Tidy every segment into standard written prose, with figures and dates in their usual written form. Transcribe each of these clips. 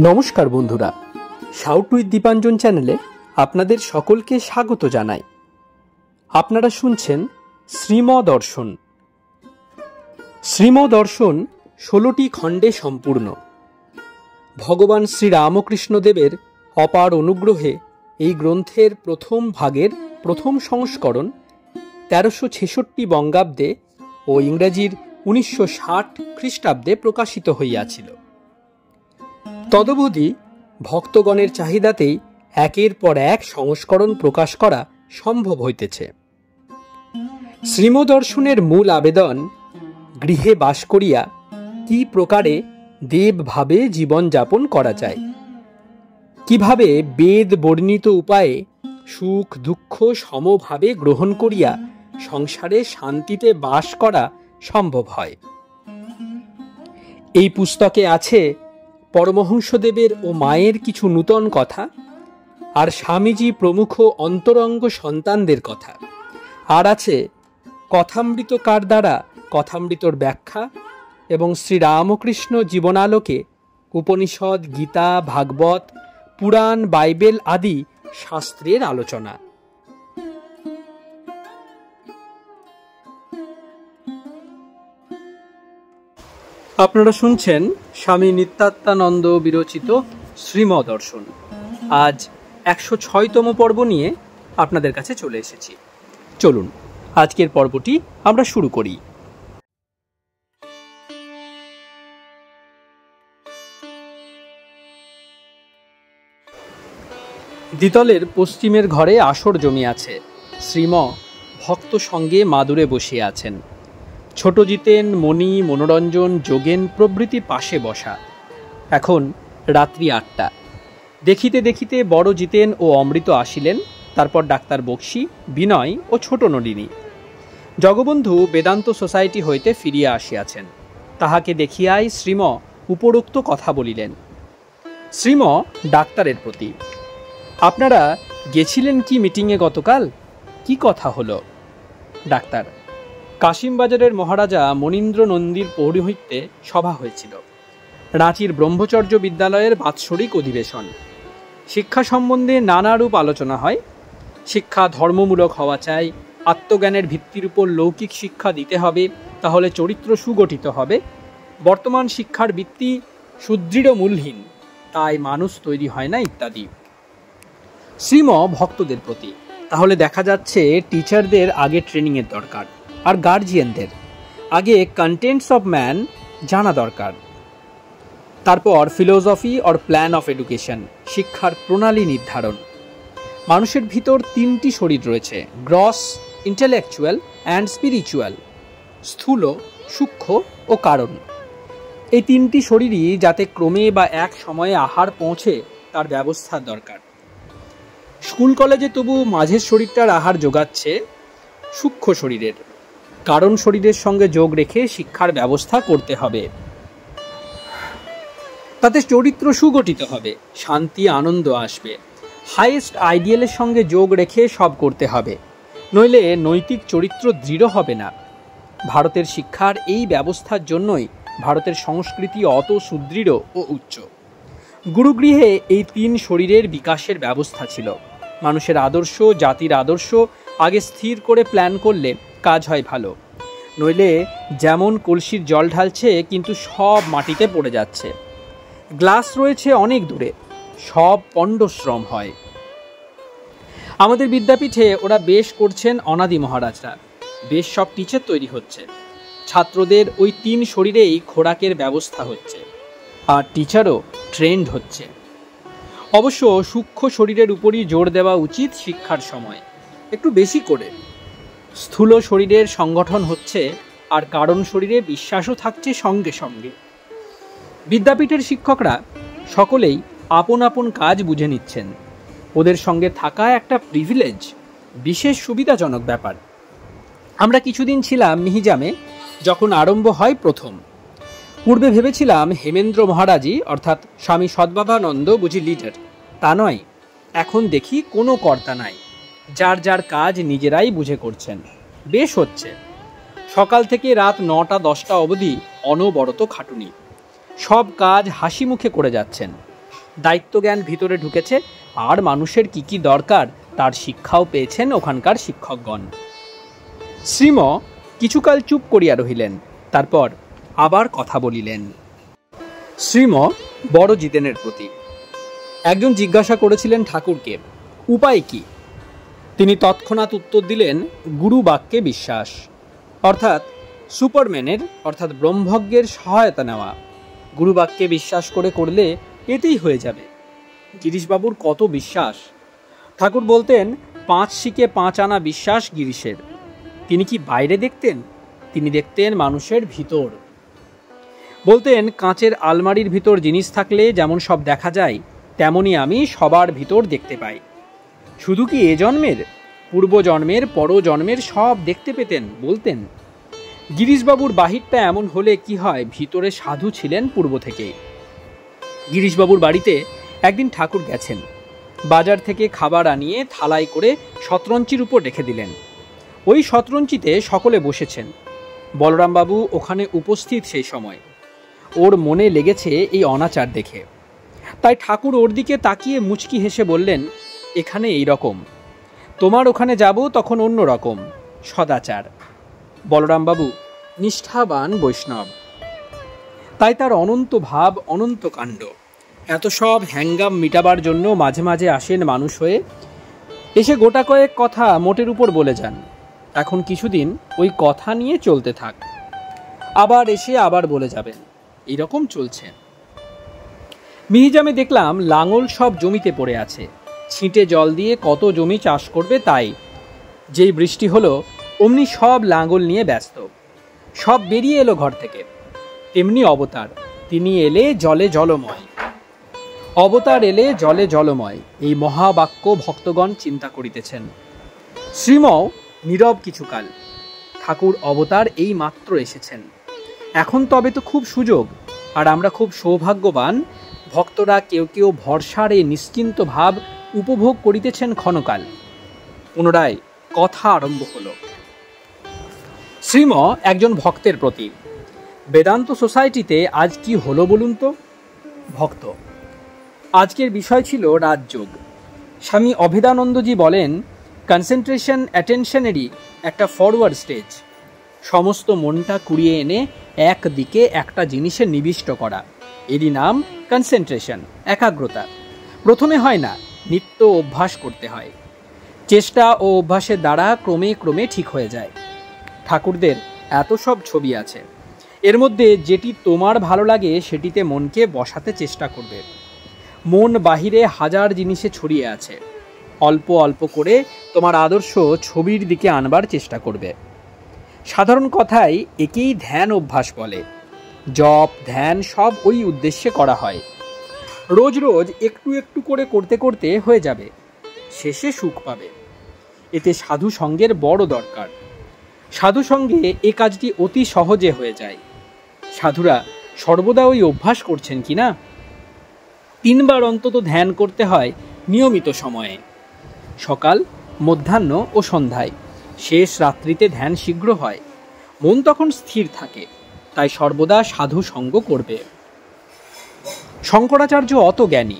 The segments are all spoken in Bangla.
নমস্কার বন্ধুরা, শাউট উইথ দীপাঞ্জন চ্যানেলে আপনাদের সকলকে স্বাগত জানাই। আপনারা শুনছেন শ্রীমদর্শন। শ্রীমদর্শন 16টি খণ্ডে সম্পূর্ণ। ভগবান শ্রীরামকৃষ্ণদেবের অপার অনুগ্রহে এই গ্রন্থের প্রথম ভাগের প্রথম সংস্করণ 1366 বঙ্গাব্দে ও ইংরেজির 1960 খ্রিস্টাব্দে প্রকাশিত হইয়াছিল। তদবধি ভক্তগণের চাহিদাতেই একের পর এক সংস্করণ প্রকাশ করা সম্ভব হইতেছে। শ্রীমদর্শনের মূল আবেদন, গৃহে বাস করিয়া কি প্রকারে দেবভাবে জীবনযাপন করা যায়, কিভাবে বেদ বর্ণিত উপায়ে সুখ দুঃখ সমভাবে গ্রহণ করিয়া সংসারে শান্তিতে বাস করা সম্ভব হয়। এই পুস্তকে আছে পরমহংসদেবের ও মায়ের কিছু নূতন কথা, আর স্বামীজি প্রমুখ অন্তরঙ্গ সন্তানদের কথা, আর আছে কথামৃতকার দ্বারা কথামৃতর ব্যাখ্যা এবং শ্রীরামকৃষ্ণ জীবনালোকে উপনিষদ, গীতা, ভাগবত, পুরাণ, বাইবেল আদি শাস্ত্রের আলোচনা। আপনারা শুনছেন স্বামী নিত্যাত্মানন্দ বিরচিত শ্রীমদর্শন। আজ 106তম পর্ব নিয়ে আপনাদের কাছে চলে এসেছি। চলুন আজকের পর্বটি আমরা শুরু করি। দ্বিতলের পশ্চিমের ঘরে আসর জমিয়াছে। শ্রীম ভক্ত সঙ্গে মাদুরে বসিয়া আছেন। ছোট জিতেন, মণি, মনোরঞ্জন, যোগেন প্রভৃতি পাশে বসা। এখন রাত্রি 8টা। দেখিতে দেখিতে বড় জিতেন ও অমৃত আসিলেন, তারপর ডাক্তার বক্সি, বিনয় ও ছোট নলিনী। জগবন্ধু বেদান্ত সোসাইটি হইতে ফিরিয়া আসিয়াছেন। তাহাকে দেখিয়াই শ্রীম উপরোক্ত কথা বলিলেন। শ্রীম ডাক্তারের প্রতি, আপনারা গেছিলেন কি মিটিংয়ে গতকাল? কি কথা হলো? ডাক্তার, কাশিমবাজারের মহারাজা মনীন্দ্র নন্দীর পৌরোহিত্যে সভা হয়েছিল। রাঁচির ব্রহ্মচর্য বিদ্যালয়ের বাৎসরিক অধিবেশন। শিক্ষা সম্বন্ধে নানারূপ আলোচনা হয়। শিক্ষা ধর্মমূলক হওয়া চাই, আত্মজ্ঞানের ভিত্তির উপর লৌকিক শিক্ষা দিতে হবে, তাহলে চরিত্র সুগঠিত হবে। বর্তমান শিক্ষার ভিত্তি সুদৃঢ় মূলহীন, তাই মানুষ তৈরি হয় না, ইত্যাদি। শ্রীম ভক্তদের প্রতি, তাহলে দেখা যাচ্ছে টিচারদের আগে ট্রেনিংয়ের দরকার, আর গার্জিয়ানদের আগে কন্টেন্টস অফ ম্যান জানা দরকার। তারপর philosophy or plan of education, শিক্ষার প্রণালী নির্ধারণ। মানুষের ভিতর 3টি শরীর রয়েছে, গ্রস, ইন্টেলেকচুয়াল অ্যান্ড স্পিরিচুয়াল, স্থূল, সূক্ষ্ম ও কারণ। এই 3টি শরীরই যাতে ক্রমে বা এক সময়ে আহার পৌঁছে তার ব্যবস্থার দরকার। স্কুল কলেজে তবু মাঝের শরীরটার আহার যোগাচ্ছে সূক্ষ্ম শরীরের, কারণ শরীরের সঙ্গে যোগ রেখে শিক্ষার ব্যবস্থা করতে হবে। তাতে চরিত্র সুগঠিত হবে, শান্তি আনন্দ আসবে। হাইয়েস্ট আইডিয়ালের সঙ্গে যোগ রেখে সব করতে হবে, নইলে নৈতিক চরিত্র দৃঢ় হবে না। ভারতের শিক্ষার এই ব্যবস্থার জন্যই ভারতের সংস্কৃতি অত সুদৃঢ় ও উচ্চ। গুরুগৃহে এই 3 শরীরের বিকাশের ব্যবস্থা ছিল। মানুষের আদর্শ, জাতির আদর্শ আগে স্থির করে প্ল্যান করলে কাজ হয় ভালো, নইলে যেমন কলসির জল ঢালছে কিন্তু সব মাটিতে পড়ে যাচ্ছে। গ্লাস রয়েছে অনেক দূরে, সব পণ্ডশ্রম হয়। আমাদের বিদ্যাপীঠে ওরা বেশ করছেন অনাদি মহারাজরা, বেশ সব টিচার তৈরি হচ্ছে। ছাত্রদের ওই 3 শরীরেই খোরাকের ব্যবস্থা হচ্ছে, আর টিচারও ট্রেন্ড হচ্ছে। অবশ্য সূক্ষ্ম শরীরের উপরই জোর দেওয়া উচিত শিক্ষার সময়, একটু বেশি করে। স্থূল শরীরের সংগঠন হচ্ছে, আর কারণ শরীরে বিশ্বাসও থাকছে সঙ্গে সঙ্গে। বিদ্যাপীঠের শিক্ষকরা সকলেই আপন আপন কাজ বুঝে নিচ্ছেন। ওদের সঙ্গে থাকা একটা প্রিভিলেজ, বিশেষ সুবিধাজনক ব্যাপার। আমরা কিছুদিন ছিলাম মিহিজামে, যখন আরম্ভ হয় প্রথম। পূর্বে ভেবেছিলাম হেমেন্দ্র মহারাজই অর্থাৎ স্বামী সদ্ভাবানন্দ বুঝি লিডার, তা নয়। এখন দেখি কোনো কর্তা নাই, যার যার কাজ নিজেরাই বুঝে করছেন। বেশ হচ্ছে। সকাল থেকে রাত 9টা 10টা অবধি অনবরত খাটুনি। সব কাজ হাসি মুখে করে যাচ্ছেন। দায়িত্বজ্ঞান ভিতরে ঢুকেছে, আর মানুষের কি কি দরকার তার শিক্ষাও পেয়েছেন ওখানকার শিক্ষকগণ। শ্রীম কিছুকাল চুপ করিয়া রহিলেন, তারপর আবার কথা বলিলেন। শ্রীম বড় জিতেনের প্রতি। একজন জিজ্ঞাসা করেছিলেন ঠাকুরকে, উপায় কি? তিনি তৎক্ষণাৎ উত্তর দিলেন, গুরু বাক্যে বিশ্বাস, অর্থাৎ সুপারম্যানের অর্থাৎ ব্রহ্মজ্ঞের সহায়তা নেওয়া। গুরু বাক্যে বিশ্বাস করলে এতেই হয়ে যাবে। গিরিশবাবুর কত বিশ্বাস! ঠাকুর বলতেন, 5 শিকে 5 আনা বিশ্বাস গিরিশের। তিনি কি বাইরে দেখতেন? তিনি দেখতেন মানুষের ভিতর। বলতেন, কাঁচের আলমারির ভিতর জিনিস থাকলে যেমন সব দেখা যায়, তেমনি আমি সবার ভিতর দেখতে পাই। শুধু কি এ জন্মের, পূর্বজন্মের, পরজন্মের সব দেখতে পেতেন। বলতেন, গিরিশবাবুর বাহিরটা এমন হলে কি হয়, ভিতরে সাধু ছিলেন পূর্ব থেকেই। গিরিশবাবুর বাড়িতে একদিন ঠাকুর গেছেন, বাজার থেকে খাবার আনিয়ে থালায় করে শতরঞ্চির উপর রেখে দিলেন। ওই শতরঞ্চিতে সকলে বসেছেন। বলরামবাবু ওখানে উপস্থিত সেই সময়। ওর মনে লেগেছে এই অনাচার দেখে, তাই ঠাকুর ওর দিকে তাকিয়ে মুচকি হেসে বললেন, এখানে এই রকম, তোমার ওখানে যাব তখন অন্য রকম সদাচার। বলরামবাবু নিষ্ঠাবান বৈষ্ণব, তাই তার অনন্ত ভাব, অনন্ত কাণ্ড। এত সব হ্যাঙ্গাম মিটাবার জন্য মাঝে মাঝে আসেন মানুষ হয়ে, এসে গোটা কয়েক কথা মোটের উপর বলে যান। এখন কিছুদিন ওই কথা নিয়ে চলতে থাক, আবার এসে আবার বলে যাবেন, এইরকম চলছে। মিহিজামে দেখলাম লাঙল সব জমিতে পড়ে আছে, ছিটে জল দিয়ে কত জমি চাষ করবে তাই। যেই বৃষ্টি হলো অমনি সব লাঙল নিয়ে ব্যস্ত। সব বেরিয়ে এলো ঘর থেকে। তেমনি অবতার, তিনি এলে জলে জলময়। অবতার এলে জলে জলময়, এই মহাবাক্য ভক্তগণ চিন্তা করিতেছেন। শ্রীমও নীরব কিছুকাল। ঠাকুর অবতার এই মাত্র এসেছেন, এখন তবে তো খুব সুযোগ, আর আমরা খুব সৌভাগ্যবান। ভক্তরা কেউ কেউ ভরসার এই নিশ্চিন্ত ভাব উপভোগ করিতেছেন ক্ষণকাল। পুনরায় কথা আরম্ভ হল। শ্রীম একজন ভক্তের প্রতি। বেদান্ত সোসাইটিতে আজ কি হলো বলুন তো? ভক্ত। আজকের বিষয় ছিল রাজযোগ। স্বামী অভেদানন্দজি বলেন, কনসেন্ট্রেশন অ্যাটেনশনেরই একটা ফরওয়ার্ড স্টেজ। সমস্ত মনটা কুড়িয়ে এনে একদিকে একটা জিনিসে নিবিষ্ট করা, এরই নাম কনসেন্ট্রেশন, একাগ্রতা। প্রথমে হয় না, নিত্য অভ্যাস করতে হয়। চেষ্টা ও অভ্যাসের দ্বারা ক্রমে ক্রমে ঠিক হয়ে যায়। ঠাকুরদের এত সব ছবি আছে, এর মধ্যে যেটি তোমার ভালো লাগে সেটিতে মনকে বসাতে চেষ্টা করবে। মন বাহিরে হাজার জিনিসে ছড়িয়ে আছে, অল্প অল্প করে তোমার আদর্শ ছবির দিকে আনবার চেষ্টা করবে। সাধারণ কথায় একেই ধ্যান অভ্যাস বলে। জপ ধ্যান সব ওই উদ্দেশ্যে করা হয়। রোজ রোজ একটু একটু করে করতে করতে হয়ে যাবে, শেষে সুখ পাবে। এতে সাধু সঙ্গের বড় দরকার। সাধু সঙ্গে এ কাজটি অতি সহজে হয়ে যায়। সাধুরা সর্বদা ওই অভ্যাস করছেন কিনা? 3 বার অন্তত ধ্যান করতে হয় নিয়মিত সময়ে, সকাল, মধ্যাহ্ন ও সন্ধ্যায়। শেষ রাত্রিতে ধ্যান শীঘ্র হয়, মন তখন স্থির থাকে, তাই সর্বদা সাধু সঙ্গ করবে। শঙ্করাচার্য অত জ্ঞানী।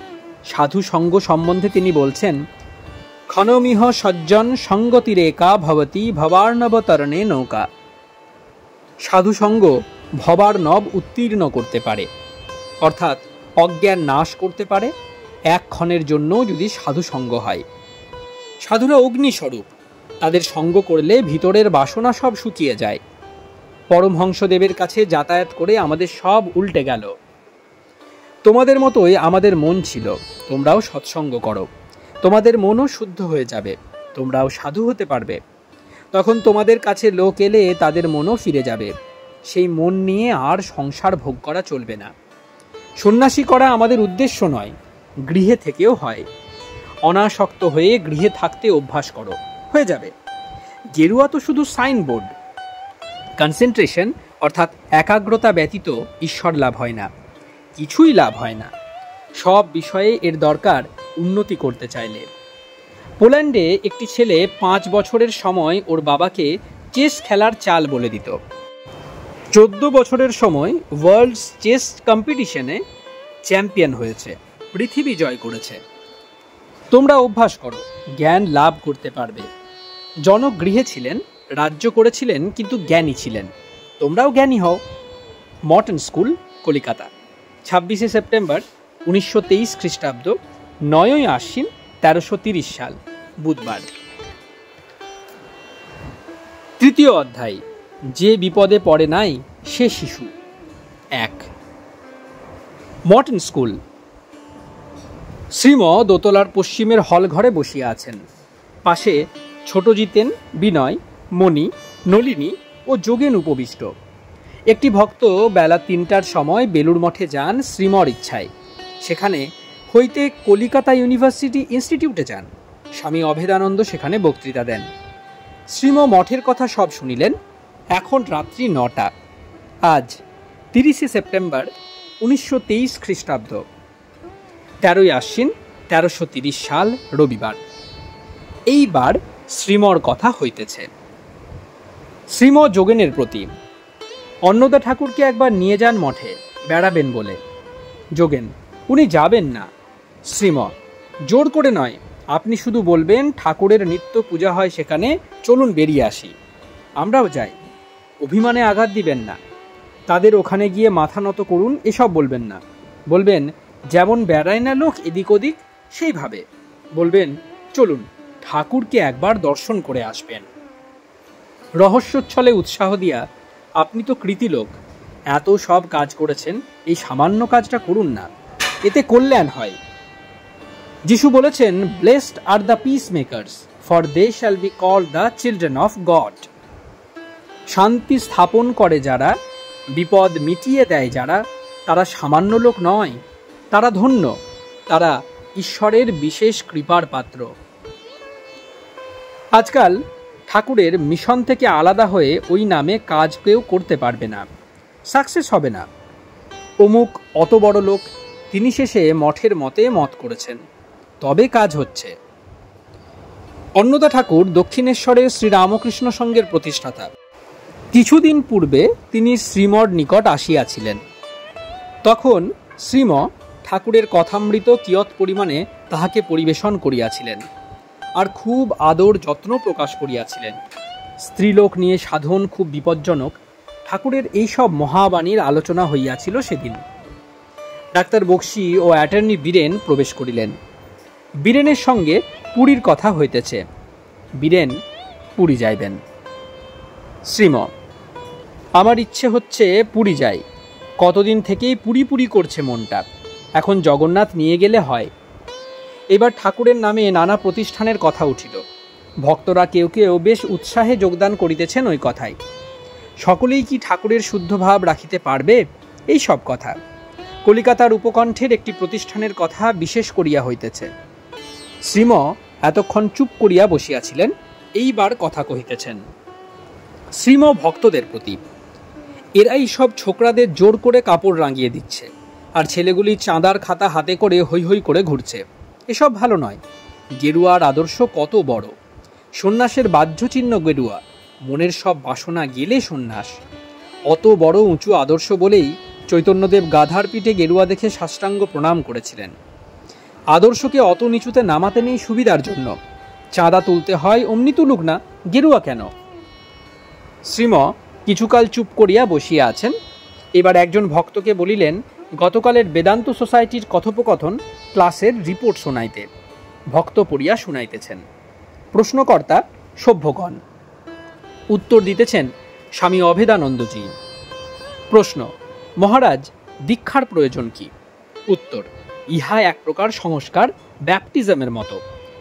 সাধু সঙ্গ সম্বন্ধে তিনি বলছেন, ক্ষণমিহ সজ্জন সঙ্গতিরেকা ভবতি ভবার্ণবতরণে নৌকা। সাধু সঙ্গ ভবার নব উত্তীর্ণ করতে পারে, অর্থাৎ অজ্ঞান নাশ করতে পারে, এক ক্ষণের জন্য যদি সাধু সঙ্গ হয়। সাধুরা অগ্নিস্বরূপ, তাদের সঙ্গ করলে ভিতরের বাসনা সব শুকিয়ে যায়। পরমহংসদেবের কাছে যাতায়াত করে আমাদের সব উল্টে গেল। তোমাদের মতোই আমাদের মন ছিল, তোমরাও সৎসঙ্গ করো, তোমাদের মনও শুদ্ধ হয়ে যাবে, তোমরাও সাধু হতে পারবে। তখন তোমাদের কাছে লোক এলে তাদের মনও ফিরে যাবে। সেই মন নিয়ে আর সংসার ভোগ করা চলবে না। সন্ন্যাসী করা আমাদের উদ্দেশ্য নয়, গৃহে থেকেও হয়। অনাসক্ত হয়ে গৃহে থাকতে অভ্যাস করো, হয়ে যাবে। গেরুয়া তো শুধু সাইনবোর্ড। কনসেন্ট্রেশন অর্থাৎ একাগ্রতা ব্যতীত ঈশ্বর লাভ হয় না, কিছুই লাভ হয় না। সব বিষয়ে এর দরকার উন্নতি করতে চাইলে। পোল্যান্ডে একটি ছেলে 5 বছরের সময় ওর বাবাকে চেস খেলার চাল বলে দিত। 14 বছরের সময় ওয়ার্ল্ডস চেস কম্পিটিশনে চ্যাম্পিয়ন হয়েছে, পৃথিবী জয় করেছে। তোমরা অভ্যাস করো, জ্ঞান লাভ করতে পারবে। জনক গৃহে ছিলেন, রাজ্য করেছিলেন, কিন্তু জ্ঞানী ছিলেন। তোমরাও জ্ঞানী হও। মর্টন স্কুল, কলিকাতা, 26শে সেপ্টেম্বর 1923 খ্রিস্টাব্দ, 9ই আশ্বিন 1330 সাল, বুধবার। তৃতীয় অধ্যায়, যে বিপদে পড়ে নাই সে শিশু। 1। মর্টন স্কুল। শ্রীম দোতলার পশ্চিমের হল ঘরে বসিয়া আছেন। পাশে ছোট জিতেন, বিনয়, মণি, নলিনী ও যোগেন উপবিষ্ট। একটি ভক্ত বেলা 3টার সময় বেলুড় মঠে যান শ্রীমর ইচ্ছায়। সেখানে হইতে কলিকাতা ইউনিভার্সিটি ইনস্টিটিউটে যান। স্বামী অভেদানন্দ সেখানে বক্তৃতা দেন। শ্রীম মঠের কথা সব শুনিলেন। এখন রাত্রি 9টা। আজ 30শে সেপ্টেম্বর 1923 খ্রিস্টাব্দ, 13ই আশ্বিন 1330 সাল, রবিবার। এইবার শ্রীমর কথা হইতেছে। শ্রীম যোগেনের প্রতি। অন্নদা ঠাকুরকে একবার নিয়ে যান মঠে, বেড়াবেন বলে। যোগেন: উনি যাবেন না। শ্রীম: জোর করে নয়, আপনি শুধু বলবেন ঠাকুরের নিত্য পূজা হয় সেখানে, চলুন বেরিয়ে আসি, আমরাও যাই। অভিমানে আঘাত দিবেন না। তাদের ওখানে গিয়ে মাথা নত করুন, এসব বলবেন না। বলবেন যেমন বেড়ায় না লোক এদিক ওদিক, সেইভাবে বলবেন চলুন ঠাকুরকে একবার দর্শন করে আসবেন। রহস্যোচ্ছলে উৎসাহ দিয়া, আপনি তো কৃতি লোক, এত সব কাজ করেছেন, এই সামান্য কাজটা করুন না, এতে কল্যাণ হয়। যিশু বলেছেন, blessed are the peacemakers, for they shall be called the children of God. শান্তি স্থাপন করে যারা, বিপদ মিটিয়ে দেয় যারা, তারা সামান্য লোক নয়, তারা ধন্য, তারা ঈশ্বরের বিশেষ কৃপার পাত্র। আজকাল ঠাকুরের মিশন থেকে আলাদা হয়ে ওই নামে কাজ কেউ করতে পারবে না, সাকসেস হবে না। অমুক অত বড় লোক, তিনি শেষে মঠের মতে মত করেছেন, তবে কাজ হচ্ছে। অন্নদা ঠাকুর দক্ষিণেশ্বরের শ্রীরামকৃষ্ণ সংঘের প্রতিষ্ঠাতা। কিছুদিন পূর্বে তিনি শ্রীমর নিকট আসিয়াছিলেন। তখন শ্রীম ঠাকুরের কথামৃত কিয়ৎ পরিমাণে তাহাকে পরিবেশন করিয়াছিলেন, আর খুব আদর যত্ন প্রকাশ করিয়াছিলেন। স্ত্রীলোক নিয়ে সাধন খুব বিপজ্জনক, ঠাকুরের এইসব মহাবাণীর আলোচনা হইয়াছিল সেদিন। ডাক্তার বক্সি ও অ্যাটর্নি বীরেন প্রবেশ করিলেন। বীরেনের সঙ্গে পুরীর কথা হইতেছে। বীরেন পুরী যাইবেন। শ্রীম: আমার ইচ্ছে হচ্ছে পুরী যাই, কতদিন থেকেই পুরী পুরী করছে মনটা, এখন জগন্নাথ নিয়ে গেলে হয়। এবার ঠাকুরের নামে নানা প্রতিষ্ঠানের কথা উঠিল। ভক্তরা কেউ কেউ বেশ উৎসাহে যোগদান করিতেছেন ওই কথায়। সকলেই কি ঠাকুরের শুদ্ধ ভাব রাখিতে পারবে, এই সব কথা। কলিকাতার উপকণ্ঠের একটি প্রতিষ্ঠানের কথা বিশেষ করিয়া হইতেছে। শ্রীম এতক্ষণ চুপ করিয়া বসিয়াছিলেন, এইবার কথা কহিতেছেন। শ্রীম ভক্তদের প্রতি। এরাই সব ছোকরাদের জোর করে কাপড় রাঙিয়ে দিচ্ছে, আর ছেলেগুলি চাঁদার খাতা হাতে করে হৈ হৈ করে ঘুরছে। এসব ভালো নয়। গেরুয়ার আদর্শ কত বড়, সন্ন্যাসের বাহ্যচিহ্ন গেরুয়া, মনের সব বাসনা গেলে সন্ন্যাস। অত বড় উঁচু আদর্শ বলেই চৈতন্যদেব গাধার পিঠে গেরুয়া দেখে সাষ্টাঙ্গ প্রণাম করেছিলেন। আদর্শকে অত নিচুতে নামাতে নেই সুবিধার জন্য। চাঁদা তুলতে হয়, অমনি তুলুক না, গেরুয়া কেন? শ্রীম কিছুকাল চুপ করিয়া বসিয়া আছেন। এবার একজন ভক্তকে বলিলেন গতকালের বেদান্ত সোসাইটির কথোপকথন ক্লাসের রিপোর্ট শোনাইতে। ভক্ত পড়িয়া শুনাইতেছেন। প্রশ্নকর্তা সভ্যগণ। উত্তর দিতেছেন স্বামী অভেদানন্দজি। প্রশ্ন: মহারাজ, দীক্ষার প্রয়োজন কি? উত্তর: ইহা এক প্রকার সংস্কার, ব্যাপটিজমের মতো।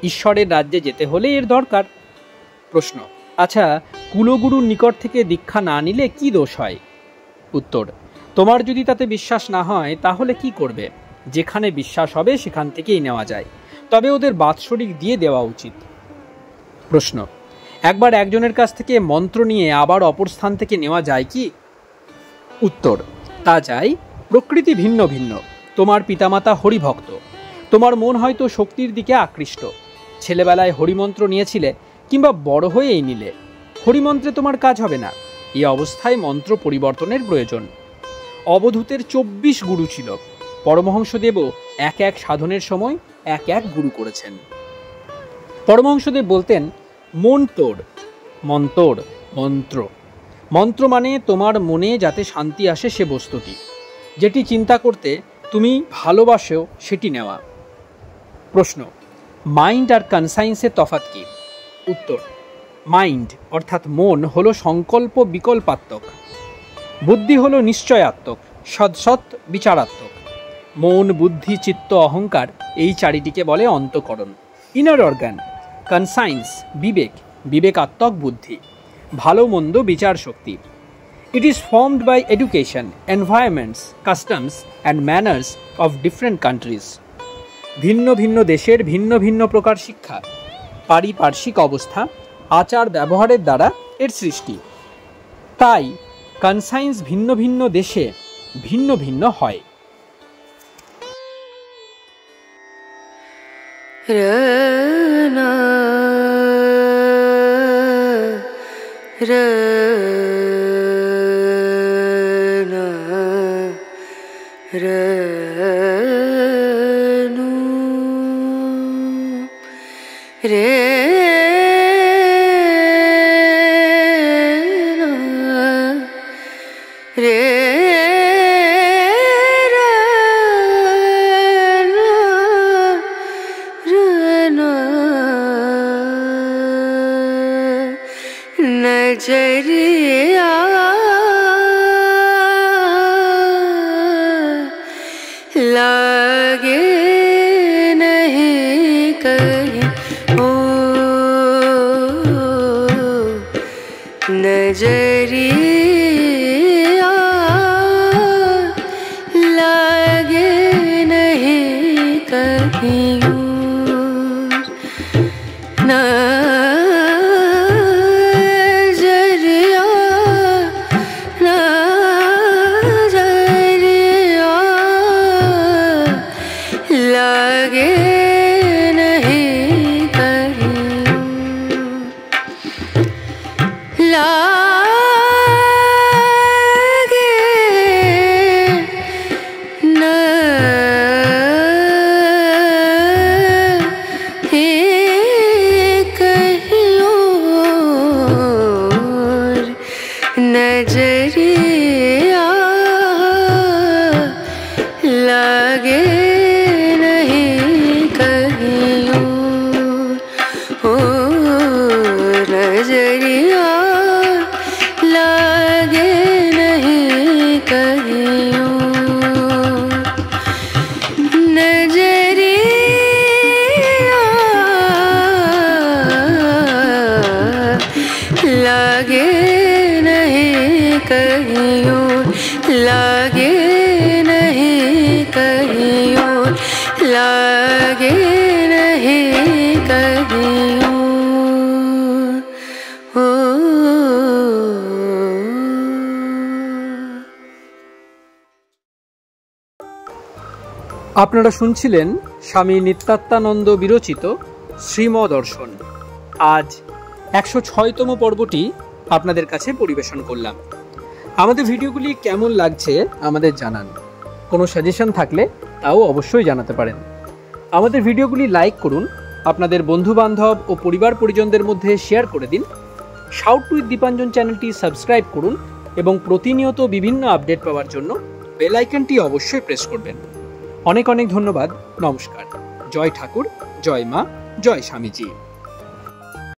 ঈশ্বরের রাজ্যে যেতে হলে এর দরকার। প্রশ্ন: আচ্ছা, কুলগুরুর নিকট থেকে দীক্ষা না নিলে কি দোষ হয়? উত্তর: তোমার যদি তাতে বিশ্বাস না হয় তাহলে কি করবে? যেখানে বিশ্বাস হবে সেখান থেকেই নেওয়া যায়, তবে ওদের বাৎসরিক দিয়ে দেওয়া উচিত। প্রশ্ন: একবার একজনের কাছ থেকে মন্ত্র নিয়ে আবার অপর স্থান থেকে নেওয়া যায় কি? উত্তর: তা যায়, প্রকৃতি ভিন্ন ভিন্ন। তোমার পিতামাতা হরিভক্ত, তোমার মন হয়তো শক্তির দিকে আকৃষ্ট। ছেলেবেলায় হরিমন্ত্র নিয়েছিলে, কিংবা বড় হয়ে এই নিলে, হরিমন্ত্রে তোমার কাজ হবে না। এই অবস্থায় মন্ত্র পরিবর্তনের প্রয়োজন। অবধূতের 24 গুরু ছিল। পরমহংসদেবও এক এক সাধনের সময় এক এক গুরু করেছেন। পরমহংসদেব বলতেন, মন তোর, মন্তর, মন্ত্র। মন্ত্র মানে তোমার মনে যাতে শান্তি আসে সে বস্তুটি, যেটি চিন্তা করতে তুমি ভালোবাসো সেটি নেওয়া। প্রশ্ন, মাইন্ড আর কনসাইন্সের তফাৎ কি? উত্তর, মাইন্ড অর্থাৎ মন হলো সংকল্প বিকল্পাত্মক, বুদ্ধি হলো নিশ্চয়াত্মক, সৎসৎ বিচারাত্মক। মন, বুদ্ধি, চিত্ত, অহংকার এই চারিটিকে বলে অন্তঃকরণ, ইনার অর্গান। কনসাইন্স বিবেক, বিবেকাত্মক বুদ্ধি, ভালো মন্দ বিচার শক্তি। It is formed by education, environments, customs and manners of different countries. ভিন্ন ভিন্ন দেশের ভিন্ন ভিন্ন প্রকার শিক্ষা, পারিপার্শ্বিক অবস্থা, আচার ব্যবহারের দ্বারা এর সৃষ্টি। তাই কনসাইন্স ভিন্ন ভিন্ন দেশে ভিন্ন ভিন্ন হয়। नजरिया लागे नहीं कहीं, ओ नजरिया लागे नहीं कहीं नजरिया लागे नहीं कहीं ओ नजरिया लागे नहीं कहीं नजरिया लागे कहीं लागे नहीं कहीं लागे नहीं कहीं ओ। আপনারা শুনছিলেন স্বামী নিত্যাত্মানন্দ বিরচিত শ্রীমদর্শন। আজ 106তম পর্বটি আপনাদের কাছে পরিবেশন করলাম। আমাদের ভিডিওগুলি কেমন লাগছে আমাদের জানান। কোনো সাজেশন থাকলে তাও অবশ্যই জানাতে পারেন। আমাদের ভিডিওগুলি লাইক করুন, আপনাদের বন্ধুবান্ধব ও পরিবার পরিজনদের মধ্যে শেয়ার করে দিন। শাউট উইথ দীপাঞ্জন চ্যানেলটি সাবস্ক্রাইব করুন এবং প্রতিনিয়ত বিভিন্ন আপডেট পাওয়ার জন্য বেল আইকনটি অবশ্যই প্রেস করবেন। অনেক অনেক ধন্যবাদ। নমস্কার। জয় ঠাকুর, জয় মা, জয় স্বামীজি।